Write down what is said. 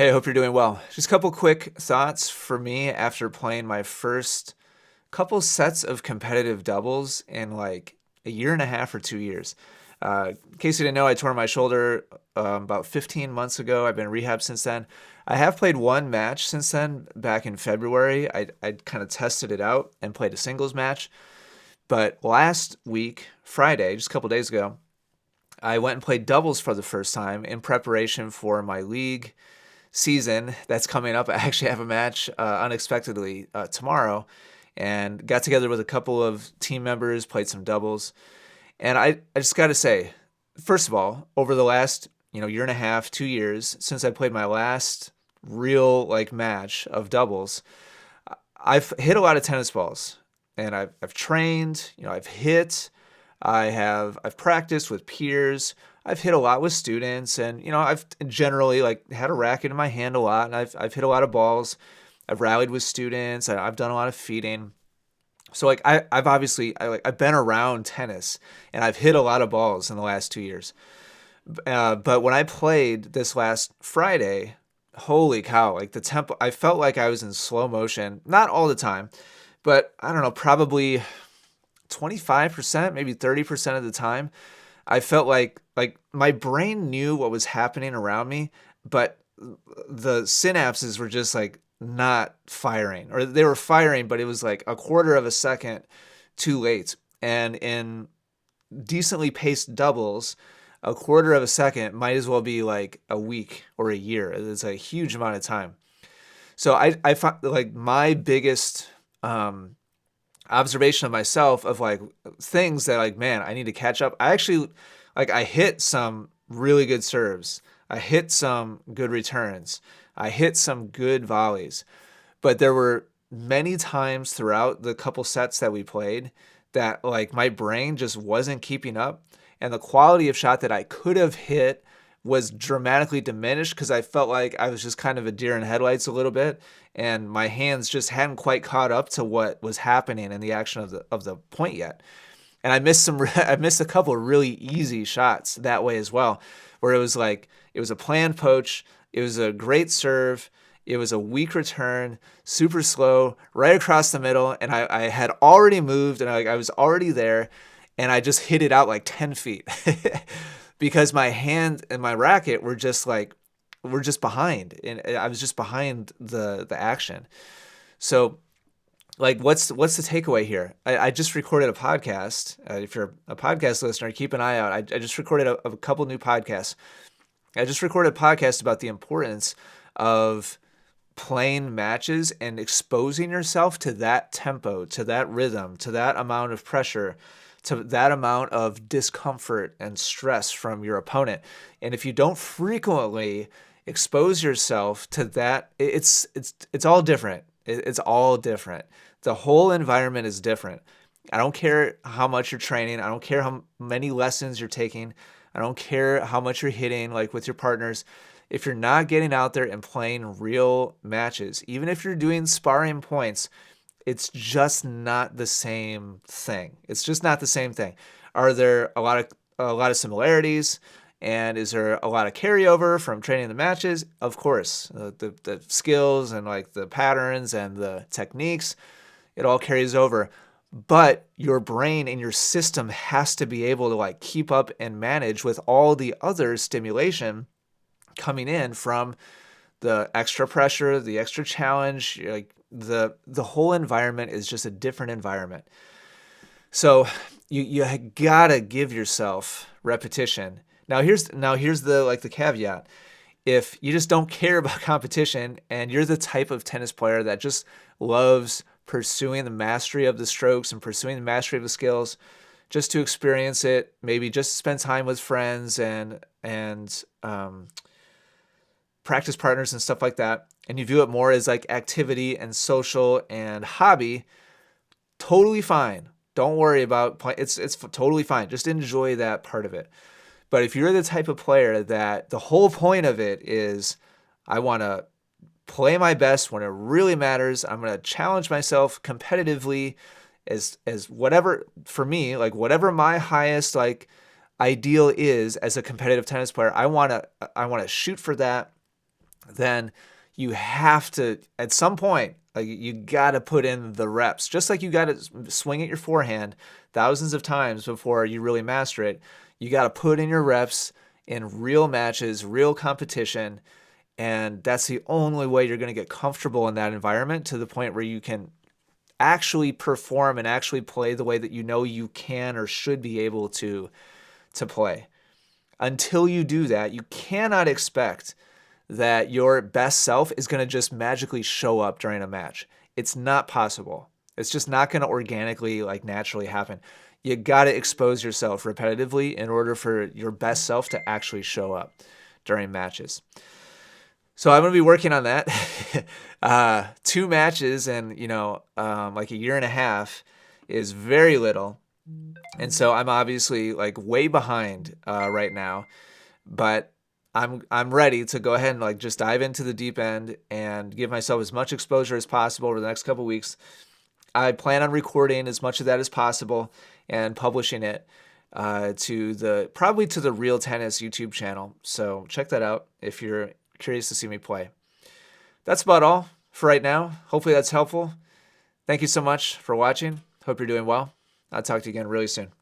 Hey, I hope you're doing well. Just a couple quick thoughts for me after playing my first couple sets of competitive doubles in like a year and a half or 2 years. In case you didn't know, I tore my shoulder about 15 months ago. I've been in rehab since then. I have played one match since then, back in February. I kind of tested it out and played a singles match. But last week, Friday, just a couple days ago, I went and played doubles for the first time in preparation for my league season that's coming up. I actually have a match unexpectedly tomorrow, and got together with a couple of team members, played some doubles. And I just got to say, first of all, over the last year and a half, 2 years since I played my last real like match of doubles, I've hit a lot of tennis balls, and I've trained, I've hit, I've practiced with peers. I've hit a lot with students, and I've generally like had a racket in my hand a lot, and I've hit a lot of balls. I've rallied with students. I've done a lot of feeding. So like I've obviously I've been around tennis, and I've hit a lot of balls in the last 2 years. But when I played this last Friday, holy cow! Like the tempo, I felt like I was in slow motion. Not all the time, but I don't know, probably 25%, maybe 30% of the time. I felt like my brain knew what was happening around me, but the synapses were just like not firing, or they were firing, but it was like a quarter of a second too late. And in decently paced doubles, a quarter of a second might as well be like a week or a year. It's a huge amount of time. So I find like my biggest observation of myself of like things that like, man, I need to catch up. I actually like I hit some really good serves. I hit some good returns. I hit some good volleys. But there were many times throughout the couple sets that we played that like my brain just wasn't keeping up, and the quality of shot that I could have hit was dramatically diminished because I felt like I was just kind of a deer in headlights a little bit, and my hands just hadn't quite caught up to what was happening in the action of the point yet. And I missed I missed a couple of really easy shots that way as well, where it was like it was a planned poach, it was a great serve, it was a weak return, super slow, right across the middle, and I had already moved, and I was already there, and I just hit it out like 10 feet because my hand and my racket were just behind, and I was just behind the action. So like what's the takeaway here? I just recorded a podcast. If you're a podcast listener, keep an eye out. I just recorded a couple new podcasts. I just recorded a podcast about the importance of playing matches and exposing yourself to that tempo, to that rhythm, to that amount of pressure, to that amount of discomfort and stress from your opponent. And if you don't frequently expose yourself to that, it's all different. It's all different. The whole environment is different. I don't care how much you're training. I don't care how many lessons you're taking. I don't care how much you're hitting like with your partners. If you're not getting out there and playing real matches, even if you're doing sparring points, it's just not the same thing. It's just not the same thing. Are there a lot of similarities? And is there a lot of carryover from training the matches? Of course, the skills and like the patterns and the techniques, it all carries over. But your brain and your system has to be able to like keep up and manage with all the other stimulation coming in from the extra pressure, the extra challenge. Like the whole environment is just a different environment. So you gotta give yourself repetition. Now here's the like the caveat. If you just don't care about competition and you're the type of tennis player that just loves pursuing the mastery of the strokes and pursuing the mastery of the skills just to experience it, maybe just spend time with friends and practice partners and stuff like that, and you view it more as like activity and social and hobby, totally fine. Don't worry about it's totally fine. Just enjoy that part of it. But if you're the type of player that the whole point of it is, I want to play my best when it really matters. I'm going to challenge myself competitively as whatever for me, like whatever my highest like ideal is as a competitive tennis player. I want to shoot for that. then you have to, at some point, like you got to put in the reps. Just like you got to swing at your forehand thousands of times before you really master it, you got to put in your reps in real matches, real competition, and that's the only way you're going to get comfortable in that environment to the point where you can actually perform and actually play the way that you know you can or should be able to play. Until you do that, you cannot expect that your best self is going to just magically show up during a match. It's not possible. It's just not going to organically, like naturally happen. You got to expose yourself repetitively in order for your best self to actually show up during matches. So I'm going to be working on that. 2 matches and, like a year and a half is very little. And so I'm obviously like way behind right now, but I'm ready to go ahead and like just dive into the deep end and give myself as much exposure as possible over the next couple weeks. I plan on recording as much of that as possible and publishing it probably to the Real Tennis YouTube channel. So check that out if you're curious to see me play. That's about all for right now. Hopefully that's helpful. Thank you so much for watching. Hope you're doing well. I'll talk to you again really soon.